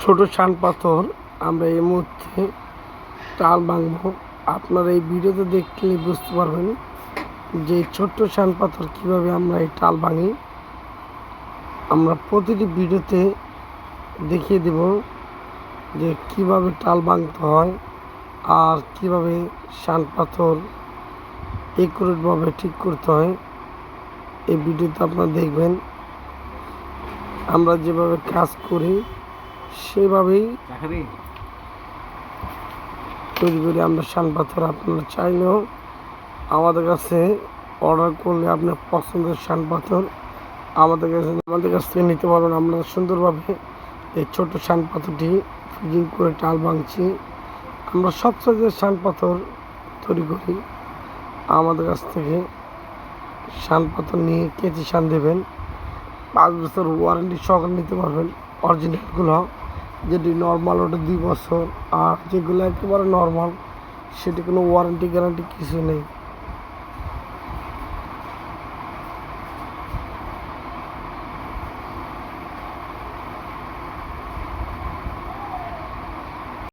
ছোট শান পাথর আমরা এই মুহূর্তে টাল ভাঙবো। আপনারা এই ভিডিওতে দেখলে বুঝতে পারবেন যে ছোট্ট শান পাথর কীভাবে আমরা এই টাল ভাঙি। আমরা প্রতিটি ভিডিওতে দেখিয়ে দেব যে কিভাবে টাল ভাঙতে হয় আর কিভাবে শান পাথর একুরেটভাবে ঠিক করতে হয়। এই ভিডিওতে আপনারা দেখবেন আমরা যেভাবে কাজ করি সেভাবেই তৈরি করি আমরা শান পাথর। আপনারা চাইলেও আমাদের কাছে অর্ডার করলে আপনার পছন্দের শান পাথর আমাদের কাছ থেকে নিতে পারবেন। আমরা সুন্দরভাবে এই ছোট শান পাথরটি ফিটিং করে টাল ভাঙছি। আমরা সব সাইজের শান পাথর তৈরি করি। আমাদের কাছ থেকে শান পাথর নিয়ে কেচি শান দেবেন, 5 বছর ওয়ারেন্টি সহকারে নিতে পারবেন। অরিজিনালগুলো যেটি নর্মাল ওটা 2 বছর, আর যেগুলো একেবারে নর্মাল সেটি কোনো ওয়ারেন্টি গ্যারান্টি কিছু নেই।